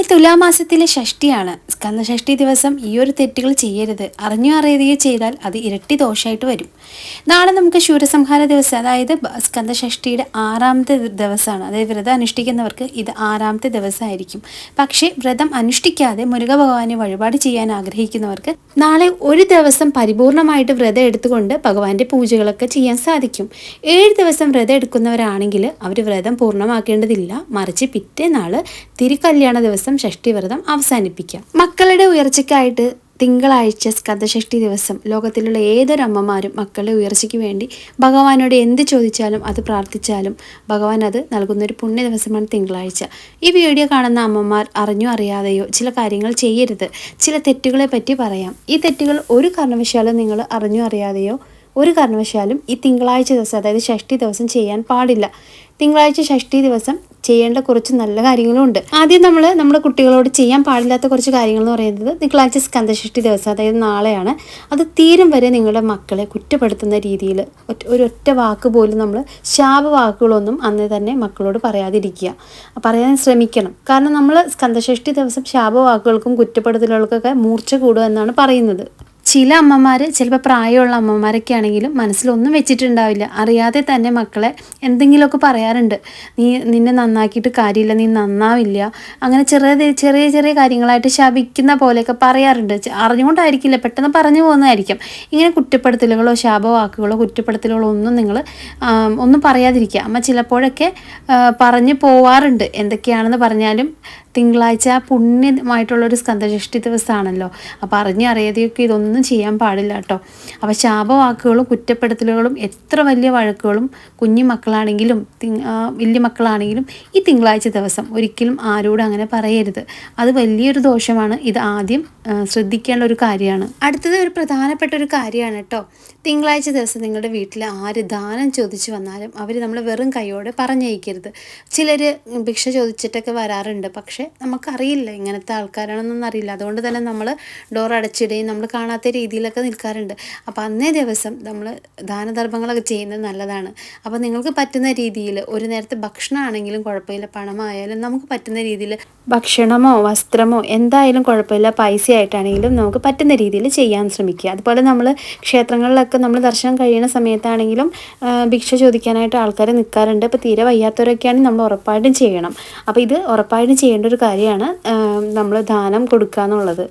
നാളെ തുലാമാസത്തിലെ ഷഷ്ടിയാണ്. സ്കന്ദഷഷ്ടി ദിവസം ഈ ഒരു തെറ്റുകൾ ചെയ്യരുത്. അറിഞ്ഞോ അറിയുകയോ ചെയ്താൽ അത് ഇരട്ടി ദോഷമായിട്ട് വരും. നാളെ നമുക്ക് ശൂരസംഹാര ദിവസം, അതായത് സ്കന്ദഷഷ്ടിയുടെ 6ാമത്തെ ദിവസമാണ്. അതായത് വ്രതം അനുഷ്ഠിക്കുന്നവർക്ക് ഇത് 6ാമത്തെ ദിവസമായിരിക്കും. പക്ഷേ വ്രതം അനുഷ്ഠിക്കാതെ മുരുക ഭഗവാനെ വഴിപാട് ചെയ്യാൻ ആഗ്രഹിക്കുന്നവർക്ക് നാളെ ഒരു ദിവസം പരിപൂർണമായിട്ട് വ്രതം എടുത്തുകൊണ്ട് ഭഗവാന്റെ പൂജകളൊക്കെ ചെയ്യാൻ സാധിക്കും. 7 ദിവസം വ്രതം എടുക്കുന്നവരാണെങ്കിൽ അവർ വ്രതം പൂർണ്ണമാക്കേണ്ടതില്ല. മറിച്ച് പിറ്റേനാൾ തിരുക്കല്യാണ ദിവസം ഷഷ്ടി വ്രതം അവസാനിപ്പിക്കാം. മക്കളുടെ ഉയർച്ചയ്ക്കായിട്ട് തിങ്കളാഴ്ച സ്കന്ദഷഷ്ടി ദിവസം ലോകത്തിലുള്ള ഏതൊരു അമ്മമാരും മക്കളുടെ ഉയർച്ചയ്ക്ക് വേണ്ടി ഭഗവാനോട് എന്ത് ചോദിച്ചാലും അത് പ്രാർത്ഥിച്ചാലും ഭഗവാൻ അത് നൽകുന്നൊരു പുണ്യ ദിവസമാണ് തിങ്കളാഴ്ച. ഈ വീഡിയോ കാണുന്ന അമ്മമാർ അറിഞ്ഞോ അറിയാതെയോ ചില കാര്യങ്ങൾ ചെയ്യരുത്. ചില തെറ്റുകളെ പറ്റി പറയാം. ഈ തെറ്റുകൾ ഒരു കാരണവശാലും നിങ്ങൾ അറിഞ്ഞോ അറിയാതെയോ ഒരു കാരണവശാലും ഈ തിങ്കളാഴ്ച ദിവസം, അതായത് ഷഷ്ടി ദിവസം ചെയ്യാൻ പാടില്ല. തിങ്കളാഴ്ച ഷഷ്ടി ദിവസം ചെയ്യേണ്ട കുറച്ച് നല്ല കാര്യങ്ങളും ഉണ്ട്. ആദ്യം നമ്മുടെ കുട്ടികളോട് ചെയ്യാൻ പാടില്ലാത്ത കുറച്ച് കാര്യങ്ങൾ എന്ന് പറയുന്നത് തിങ്കളാഴ്ച സ്കന്ദഷഷ്ടി ദിവസം, അതായത് നാളെയാണ്. അത് തീരും വരെ നിങ്ങളുടെ മക്കളെ കുറ്റപ്പെടുത്തുന്ന രീതിയിൽ ഒരൊറ്റ വാക്ക് പോലും നമ്മൾ ശാപവാക്കുകളൊന്നും അന്ന് തന്നെ മക്കളോട് പറയാൻ ശ്രമിക്കണം. കാരണം നമ്മൾ സ്കന്ദഷഷ്ടി ദിവസം ശാപവാക്കുകൾക്കും കുറ്റപ്പെടുത്തലുകൾക്കൊക്കെ മൂർച്ച കൂടുക എന്നാണ് പറയുന്നത്. ചില അമ്മമാർ, ചിലപ്പോൾ പ്രായമുള്ള അമ്മമാരൊക്കെ ആണെങ്കിലും മനസ്സിലൊന്നും വെച്ചിട്ടുണ്ടാവില്ല. അറിയാതെ തന്നെ മക്കളെ എന്തെങ്കിലുമൊക്കെ പറയാറുണ്ട്. നിന്നെ നന്നാക്കിയിട്ട് കാര്യമില്ല, നീ നന്നാവില്ല, അങ്ങനെ ചെറിയ ചെറിയ കാര്യങ്ങളായിട്ട് ശപിക്കുന്ന പോലെയൊക്കെ പറയാറുണ്ട്. അറിഞ്ഞുകൊണ്ടായിരിക്കില്ല, പെട്ടെന്ന് പറഞ്ഞു പോകുന്നതായിരിക്കും. ഇങ്ങനെ കുറ്റപ്പെടുത്തലുകളോ ശാപവാക്കുകളോ കുറ്റപ്പെടുത്തലുകളോ ഒന്നും പറയാതിരിക്കുക. അമ്മ ചിലപ്പോഴൊക്കെ പറഞ്ഞു പോവാറുണ്ട്. എന്തൊക്കെയാണെന്ന് പറഞ്ഞാലും തിങ്കളാഴ്ച പുണ്യമായിട്ടുള്ളൊരു സ്കന്ദഷഷ്ടി ദിവസമാണല്ലോ. അപ്പോൾ അറിയാതെയൊക്കെ ഇതൊന്നും ചെയ്യാൻ പാടില്ല കേട്ടോ. അപ്പോൾ ശാപവാക്കുകളും കുറ്റപ്പെടുത്തലുകളും എത്ര വലിയ വഴക്കുകളും കുഞ്ഞു മക്കളാണെങ്കിലും വലിയ മക്കളാണെങ്കിലും ഈ തിങ്കളാഴ്ച ദിവസം ഒരിക്കലും ആരോടും അങ്ങനെ പറയരുത്. അത് വലിയൊരു ദോഷമാണ്. ഇത് ആദ്യം ശ്രദ്ധിക്കേണ്ട ഒരു കാര്യമാണ്. അടുത്തത് ഒരു പ്രധാനപ്പെട്ട ഒരു കാര്യമാണ് കേട്ടോ. തിങ്കളാഴ്ച ദിവസം നിങ്ങളുടെ വീട്ടിൽ ആര് ദാനം ചോദിച്ചു വന്നാലും അവർ നമ്മൾ വെറും കൈയോടെ പറഞ്ഞയക്കരുത്. ചിലർ ഭിക്ഷ ചോദിച്ചിട്ടൊക്കെ വരാറുണ്ട്. പക്ഷേ നമുക്കറിയില്ല ഇങ്ങനത്തെ ആൾക്കാരാണെന്നൊന്നും അറിയില്ല. അതുകൊണ്ട് തന്നെ നമ്മൾ ഡോർ അടച്ചിടുകയും നമ്മൾ കാണാത്ത രീതിയിലൊക്കെ നിൽക്കാറുണ്ട്. അപ്പോൾ അന്നേ ദിവസം നമ്മൾ ദാനധർമ്മങ്ങളൊക്കെ ചെയ്യുന്നത് നല്ലതാണ്. അപ്പോൾ നിങ്ങൾക്ക് പറ്റുന്ന രീതിയിൽ ഒരു നേരത്തെ ഭക്ഷണമാണെങ്കിലും കുഴപ്പമില്ല, പണമായാലും നമുക്ക് പറ്റുന്ന രീതിയിൽ ഭക്ഷണമോ വസ്ത്രമോ എന്തായാലും കുഴപ്പമില്ല, പൈസ ആയിട്ടാണെങ്കിലും നമുക്ക് പറ്റുന്ന രീതിയിൽ ചെയ്യാൻ ശ്രമിക്കുക. അതുപോലെ നമ്മൾ ക്ഷേത്രങ്ങളിലൊക്കെ നമ്മൾ ദർശനം കഴിയുന്ന സമയത്താണെങ്കിലും ഭിക്ഷ ചോദിക്കാനായിട്ട് ആൾക്കാർ നിൽക്കാറുണ്ട്. അപ്പോൾ തീരെ വയ്യാത്തവരൊക്കെയാണെങ്കിൽ നമ്മൾ ഉറപ്പായിട്ടും ചെയ്യണം. അപ്പോൾ ഇത് ഉറപ്പായിട്ടും ചെയ്യേണ്ട ഒരു കാര്യമാണ് നമ്മൾ ദാനം കൊടുക്കുക എന്നുള്ളത്.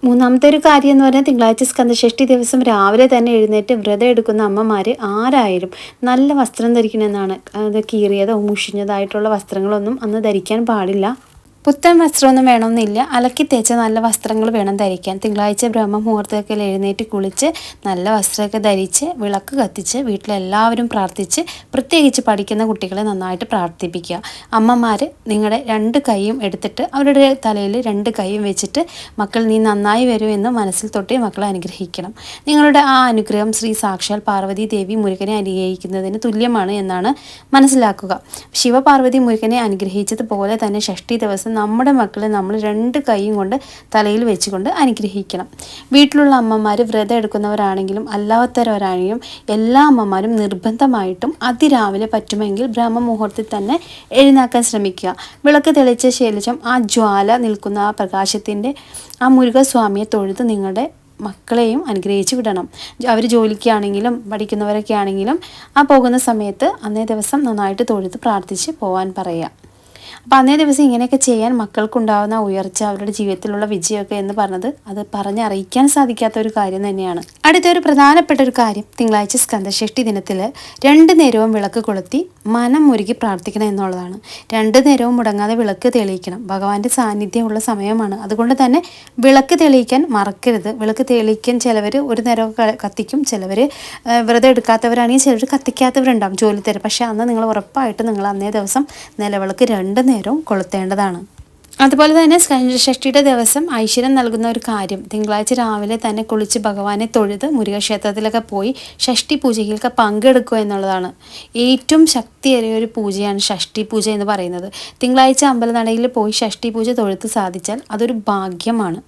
മൂന്നാമത്തെ ഒരു കാര്യം എന്ന് പറഞ്ഞാൽ തിങ്കളാഴ്ച സ്കന്ദഷഷ്ടി ദിവസം രാവിലെ തന്നെ എഴുന്നേറ്റ് വ്രതം എടുക്കുന്ന അമ്മമാർ ആരായാലും നല്ല വസ്ത്രം ധരിക്കണമെന്നാണ്. അത് കീറിയതോ മുഷിഞ്ഞതായിട്ടുള്ള വസ്ത്രങ്ങളൊന്നും അന്ന് ധരിക്കാൻ പാടില്ല. പുത്തൻ വസ്ത്രമൊന്നും വേണമെന്നില്ല. അലക്കി തേച്ച നല്ല വസ്ത്രങ്ങൾ വേണം ധരിക്കാൻ. തിങ്കളാഴ്ച ബ്രഹ്മമുഹൂർത്തത്തിൽ എഴുന്നേറ്റ് കുളിച്ച് നല്ല വസ്ത്രമൊക്കെ ധരിച്ച് വിളക്ക് കത്തിച്ച് വീട്ടിലെല്ലാവരും പ്രാർത്ഥിച്ച്, പ്രത്യേകിച്ച് പഠിക്കുന്ന കുട്ടികളെ നന്നായിട്ട് പ്രാർത്ഥിപ്പിക്കുക. അമ്മമാർ നിങ്ങളുടെ 2 കൈയും എടുത്തിട്ട് അവരുടെ തലയിൽ 2 കൈയും വെച്ചിട്ട് മക്കൾ നീ നന്നായി വരുമെന്ന് മനസ്സിൽ തൊട്ടേ മക്കളെ അനുഗ്രഹിക്കണം. നിങ്ങളുടെ ആ അനുഗ്രഹം ശ്രീ സാക്ഷാൽ പാർവതി ദേവി മുരുകനെ അനുഗ്രഹിക്കുന്നതിന് തുല്യമാണ് എന്നാണ് മനസ്സിലാക്കുക. ശിവപാർവതി മുരുകനെ അനുഗ്രഹിച്ചതുപോലെ തന്നെ ഷഷ്ടി ദിവസം നമ്മുടെ മക്കളെ നമ്മൾ 2 കൈയും കൊണ്ട് തലയിൽ വെച്ചുകൊണ്ട് അനുഗ്രഹിക്കണം. വീട്ടിലുള്ള അമ്മമാർ വ്രതം എടുക്കുന്നവരാണെങ്കിലും അല്ലാത്തവരാണെങ്കിലും എല്ലാ അമ്മമാരും നിർബന്ധമായിട്ടും അതിരാവിലെ പറ്റുമെങ്കിൽ ബ്രഹ്മമുഹൂർത്തത്തിൽ തന്നെ എഴുന്നേൽക്കാൻ ശ്രമിക്കുക. വിളക്ക് തെളിച്ച ശേഷം ആ ജ്വാല നിൽക്കുന്ന ആ പ്രകാശത്തിൻ്റെ ആ മുരുകസ്വാമിയെ തൊഴുത് നിങ്ങളുടെ മക്കളെയും അനുഗ്രഹിച്ച് വിടണം. അവർ ജോലിക്കാണെങ്കിലും പഠിക്കുന്നവരൊക്കെ ആണെങ്കിലും ആ പോകുന്ന സമയത്ത് അന്നേ ദിവസം നന്നായിട്ട് തൊഴുത് പ്രാർത്ഥിച്ച് പോകാൻ പറയുക. അപ്പോൾ അന്നേ ദിവസം ഇങ്ങനെയൊക്കെ ചെയ്യാൻ മക്കൾക്കുണ്ടാകുന്ന ഉയർച്ച, അവരുടെ ജീവിതത്തിലുള്ള വിജയമൊക്കെ എന്ന് പറഞ്ഞത് അത് പറഞ്ഞറിയിക്കാൻ സാധിക്കാത്ത ഒരു കാര്യം തന്നെയാണ്. അടുത്തൊരു പ്രധാനപ്പെട്ട ഒരു കാര്യം, തിങ്കളാഴ്ച സ്കന്ദഷഷ്ടി ദിനത്തിൽ 2 നേരവും വിളക്ക് കൊളുത്തി മനം മുരുകി പ്രാർത്ഥിക്കണം എന്നുള്ളതാണ്. 2 നേരവും മുടങ്ങാതെ വിളക്ക് തെളിയിക്കണം. ഭഗവാന്റെ സാന്നിധ്യമുള്ള സമയമാണ്. അതുകൊണ്ട് തന്നെ വിളക്ക് തെളിയിക്കാൻ മറക്കരുത്. വിളക്ക് തെളിയിക്കാൻ ചിലവർ ഒരു നേരം കത്തിക്കും, ചിലവർ വ്രതം എടുക്കാത്തവരാണെങ്കിൽ ചിലർ കത്തിക്കാത്തവരുണ്ടാകും ജോലി തരും. പക്ഷേ അന്ന് നിങ്ങൾ ഉറപ്പായിട്ട് നിങ്ങൾ അന്നേ ദിവസം നിലവിളക്ക് 2 നേരവും കൊളുത്തേണ്ടതാണ്. അതുപോലെ തന്നെ സ്കന്ദഷഷ്ടിയുടെ ദിവസം ഐശ്വര്യം നൽകുന്ന ഒരു കാര്യം, തിങ്കളാഴ്ച രാവിലെ തന്നെ കുളിച്ച് ഭഗവാനെ തൊഴുത് മുരുകക്ഷേത്രത്തിലൊക്കെ പോയി ഷഷ്ടി പൂജയിലൊക്കെ പങ്കെടുക്കുക എന്നുള്ളതാണ്. ഏറ്റവും ശക്തിയേറിയ ഒരു പൂജയാണ് ഷഷ്ടി പൂജ എന്ന് പറയുന്നത്. തിങ്കളാഴ്ച അമ്പലനടയിൽ പോയി ഷഷ്ടി പൂജ തൊഴുത്ത് സാധിച്ചാൽ അതൊരു ഭാഗ്യമാണ്.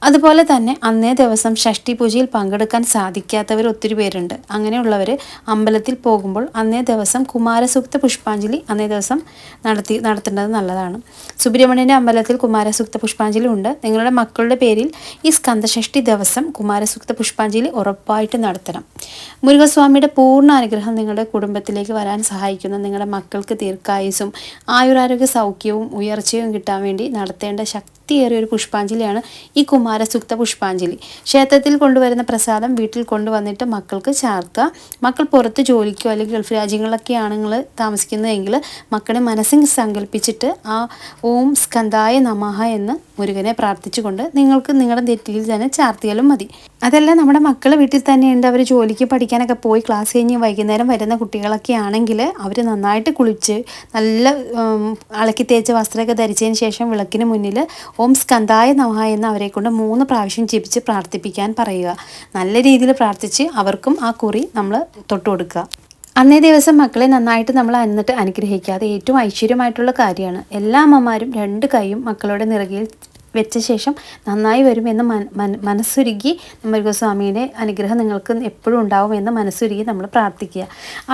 അതുപോലെ തന്നെ അന്നേ ദിവസം ഷഷ്ടി പൂജയിൽ പങ്കെടുക്കാൻ സാധിക്കാത്തവർ ഒത്തിരി പേരുണ്ട്. അങ്ങനെയുള്ളവർ അമ്പലത്തിൽ പോകുമ്പോൾ അന്നേ ദിവസം കുമാരസൂക്ത പുഷ്പാഞ്ജലി അന്നേ ദിവസം നടത്തേണ്ടത് നല്ലതാണ്. സുബ്രഹ്മണ്യൻ്റെ അമ്പലത്തിൽ കുമാരസൂക്ത പുഷ്പാഞ്ജലി ഉണ്ട്. നിങ്ങളുടെ മക്കളുടെ പേരിൽ ഈ സ്കന്ദഷഷ്ടി ദിവസം കുമാരസൂക്ത പുഷ്പാഞ്ജലി ഉറപ്പായിട്ട് നടത്തണം. മുരുകസ്വാമിയുടെ പൂർണ്ണ അനുഗ്രഹം നിങ്ങളുടെ കുടുംബത്തിലേക്ക് വരാൻ സഹായിക്കുന്ന നിങ്ങളുടെ മക്കൾക്ക് ദീർഘായുസ്സും ആയുരാരോഗ്യ സൗഖ്യവും ഉയർച്ചയും കിട്ടാൻ വേണ്ടി നടത്തേണ്ട ശക്തിയേറിയ ഒരു പുഷ്പാഞ്ജലിയാണ് ഈ കുമാരസൂക്ത പുഷ്പാഞ്ജലി. ക്ഷേത്രത്തിൽ കൊണ്ടുവരുന്ന പ്രസാദം വീട്ടിൽ കൊണ്ടുവന്നിട്ട് മക്കൾക്ക് ചാർത്തുക. മക്കൾ പുറത്ത് ജോലിക്കോ അല്ലെങ്കിൽ ഗൾഫ് രാജ്യങ്ങളിലൊക്കെയാണ് നിങ്ങൾ താമസിക്കുന്നതെങ്കിൽ മക്കളെ മനസ്സിൽ സങ്കല്പിച്ചിട്ട് ആ ഓം സ്കന്ദായ നമഃ എന്ന് മുരുകനെ പ്രാർത്ഥിച്ചുകൊണ്ട് നിങ്ങൾക്ക് നിങ്ങളുടെ നെറ്റിയിൽ തന്നെ ചാർത്തിയാലും മതി. അതല്ല, നമ്മുടെ മക്കൾ വീട്ടിൽ തന്നെയുണ്ട്, അവർ ജോലിക്ക് പഠിക്കാനൊക്കെ പോയി ക്ലാസ് കഴിഞ്ഞ് വൈകുന്നേരം വരുന്ന കുട്ടികളൊക്കെ ആണെങ്കിൽ അവർ നന്നായിട്ട് കുളിച്ച് നല്ല അലക്കി തേച്ച വസ്ത്രമൊക്കെ ധരിച്ചതിന് ശേഷം വിളക്കിന് മുന്നിൽ ഓം സ്കന്ദായ നമഃ എന്ന് അവരെ കൊണ്ട് 3 പ്രാവശ്യം ജപിച്ച് പ്രാർത്ഥിപ്പിക്കാൻ പറയുക. നല്ല രീതിയിൽ പ്രാർത്ഥിച്ച് അവർക്കും ആ കുറി നമ്മൾ തൊട്ട് കൊടുക്കുക. അന്നേ ദിവസം മക്കളെ നന്നായിട്ട് നമ്മൾ എന്നിട്ട് അനുഗ്രഹിക്കുക. അത് ഏറ്റവും ഐശ്വര്യമായിട്ടുള്ള കാര്യമാണ്. എല്ലാ അമ്മമാരും 2 കൈയും മക്കളുടെ നിറകിൽ വെച്ച ശേഷം നന്നായി വരുമെന്ന് മനസ്സുരുകി മുരുകസ്വാമിയുടെ അനുഗ്രഹം നിങ്ങൾക്ക് എപ്പോഴും ഉണ്ടാവുമെന്ന് മനസ്സുരുകി നമ്മൾ പ്രാർത്ഥിക്കുക.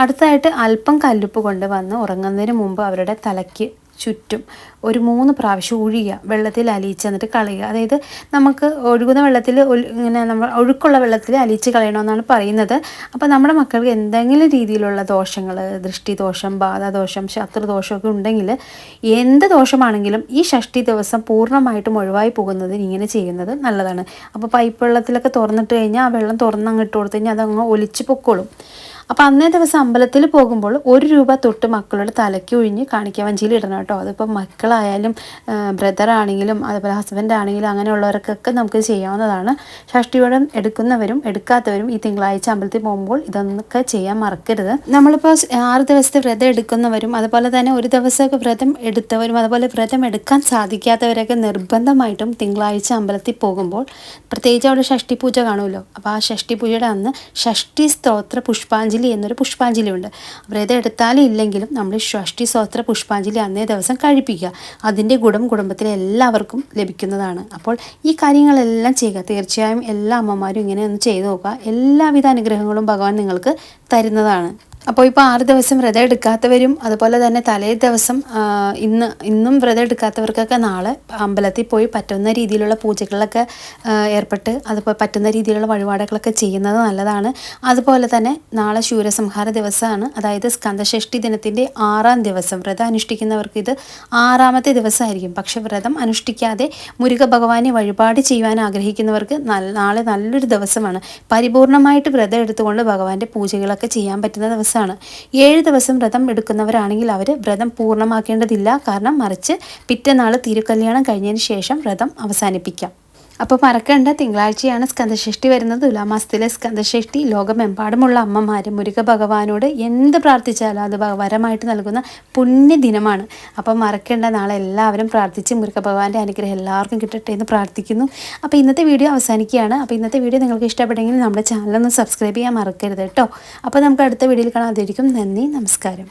അടുത്തായിട്ട് അല്പം കല്ലുപ്പ് കൊണ്ട് വന്ന് ഉറങ്ങുന്നതിന് മുമ്പ് അവരുടെ തലയ്ക്ക് ചുറ്റും ഒരു 3 പ്രാവശ്യം ഒഴിയുക, വെള്ളത്തിൽ അലിയിച്ച് എന്നിട്ട് കളയുക. അതായത് നമുക്ക് ഒഴുകുന്ന വെള്ളത്തിൽ ഇങ്ങനെ നമ്മൾ ഒഴുക്കുള്ള വെള്ളത്തിൽ അലിയിച്ച് കളയണമെന്നാണ് പറയുന്നത്. അപ്പോൾ നമ്മുടെ മക്കൾക്ക് എന്തെങ്കിലും രീതിയിലുള്ള ദോഷങ്ങൾ, ദൃഷ്ടിദോഷം, ബാധാദോഷം, ശത്രുദോഷമൊക്കെ ഉണ്ടെങ്കിൽ എന്ത് ദോഷമാണെങ്കിലും ഈ ഷഷ്ടി ദിവസം പൂർണ്ണമായിട്ടും ഒഴിവായി പോകുന്നതിന് ഇങ്ങനെ ചെയ്യുന്നത് നല്ലതാണ്. അപ്പോൾ പൈപ്പ് വെള്ളത്തിലൊക്കെ തുറന്നിട്ട് കഴിഞ്ഞാൽ ആ വെള്ളം തുറന്നങ്ങ് ഇട്ട് കൊടുത്തു കഴിഞ്ഞാൽ അതങ്ങ് ഒലിച്ച് പൊക്കോളും. അപ്പോൾ അന്നേ ദിവസം അമ്പലത്തിൽ പോകുമ്പോൾ 1 രൂപ തൊട്ട് മക്കളുടെ തലയ്ക്ക് ഒഴിഞ്ഞ് കാണിക്ക വഞ്ചിയിൽ ഇടണം കേട്ടോ. അതിപ്പോൾ മക്കളായാലും ബ്രദർ ആണെങ്കിലും അതുപോലെ ഹസ്ബൻഡ് ആണെങ്കിലും അങ്ങനെയുള്ളവർക്കൊക്കെ നമുക്ക് ചെയ്യാവുന്നതാണ്. ഷഷ്ടിവ്രതം എടുക്കുന്നവരും എടുക്കാത്തവരും ഈ തിങ്കളാഴ്ച അമ്പലത്തിൽ പോകുമ്പോൾ ഇതൊന്നൊക്കെ ചെയ്യാൻ മറക്കരുത്. നമ്മളിപ്പോൾ 6 ദിവസത്തെ വ്രതം എടുക്കുന്നവരും അതുപോലെ തന്നെ ഒരു ദിവസമൊക്കെ വ്രതം എടുത്തവരും അതുപോലെ വ്രതം എടുക്കാൻ സാധിക്കാത്തവരൊക്കെ നിർബന്ധമായിട്ടും തിങ്കളാഴ്ച അമ്പലത്തിൽ പോകുമ്പോൾ പ്രത്യേകിച്ച് അവിടെ ഷഷ്ടി പൂജ കാണുമല്ലോ. അപ്പോൾ ആ ഷഷ്ടി പൂജയുടെ അന്ന് ഷഷ്ടി സ്തോത്ര പുഷ്പാഞ്ജലി എന്നൊരു പുഷ്പാഞ്ജലി ഉണ്ട്. വ്രതം എടുത്താലും ഇല്ലെങ്കിലും നമ്മൾ ഷഷ്ടി സ്തോത്ര പുഷ്പാഞ്ജലി അന്നേ ദിവസം കഴിപ്പിക്കുക. അതിൻ്റെ ഗുണം കുടുംബത്തിലെ എല്ലാവർക്കും ലഭിക്കുന്നതാണ്. അപ്പോൾ ഈ കാര്യങ്ങളെല്ലാം ചെയ്യുക. തീർച്ചയായും എല്ലാ അമ്മമാരും ഇങ്ങനെ ഒന്ന് ചെയ്തു നോക്കുക. എല്ലാവിധ അനുഗ്രഹങ്ങളും ഭഗവാൻ നിങ്ങൾക്ക് തരുന്നതാണ്. അപ്പോൾ ഇപ്പോൾ 6 ദിവസം വ്രതം എടുക്കാത്തവരും അതുപോലെ തന്നെ തലേ ദിവസം ഇന്നും വ്രതം എടുക്കാത്തവർക്കൊക്കെ നാളെ അമ്പലത്തിൽ പോയി പറ്റുന്ന രീതിയിലുള്ള പൂജകളിലൊക്കെ ഏർപ്പെട്ട് അതുപോലെ പറ്റുന്ന രീതിയിലുള്ള വഴിപാടുകളൊക്കെ ചെയ്യുന്നത് നല്ലതാണ്. അതുപോലെ തന്നെ നാളെ ശൂരസംഹാര ദിവസമാണ്. അതായത് സ്കന്ദഷഷ്ടി ദിനത്തിൻ്റെ 6ാം ദിവസം. വ്രതം അനുഷ്ഠിക്കുന്നവർക്ക് ഇത് 6ാമത്തെ ദിവസമായിരിക്കും. പക്ഷെ വ്രതം അനുഷ്ഠിക്കാതെ മുരുക ഭഗവാനെ വഴിപാട് ചെയ്യുവാൻ ആഗ്രഹിക്കുന്നവർക്ക് നാളെ നല്ലൊരു ദിവസമാണ്. പരിപൂർണമായിട്ട് വ്രതം എടുത്തുകൊണ്ട് ഭഗവാന്റെ പൂജകളൊക്കെ ചെയ്യാൻ പറ്റുന്ന ദിവസം. 7 ദിവസം വ്രതം എടുക്കുന്നവരാണെങ്കിൽ അവർ വ്രതം പൂർണ്ണമാക്കേണ്ടതില്ല. കാരണം മറിച്ച് പിറ്റേന്നാൾ തിരുക്കല്യാണം കഴിഞ്ഞതിന് ശേഷം വ്രതം അവസാനിപ്പിക്കാം. അപ്പോൾ മറക്കണ്ട, തിങ്കളാഴ്ചയാണ് സ്കന്ദഷഷ്ടി വരുന്നത്. തുലാമാസത്തിലെ സ്കന്ദഷഷ്ടി ലോകമെമ്പാടുമുള്ള അമ്മമാർ മുരുക ഭഗവാനോട് എന്ത് പ്രാർത്ഥിച്ചാലും അത് വരമായിട്ട് നൽകുന്ന പുണ്യദിനമാണ്. അപ്പോൾ മറക്കണ്ട, നാളെ എല്ലാവരും പ്രാർത്ഥിച്ച് മുരുക ഭഗവാന്റെ അനുഗ്രഹം എല്ലാവർക്കും കിട്ടട്ടെ എന്ന് പ്രാർത്ഥിക്കുന്നു. അപ്പോൾ ഇന്നത്തെ വീഡിയോ അവസാനിക്കുകയാണ്. അപ്പോൾ ഇന്നത്തെ വീഡിയോ നിങ്ങൾക്ക് ഇഷ്ടപ്പെട്ടെങ്കിൽ നമ്മുടെ ചാനലൊന്ന് സബ്സ്ക്രൈബ് ചെയ്യാൻ മറക്കരുത് കേട്ടോ. അപ്പോൾ നമുക്ക് അടുത്ത വീഡിയോയിൽ കാണാം. അതായിരിക്കും. നന്ദി, നമസ്കാരം.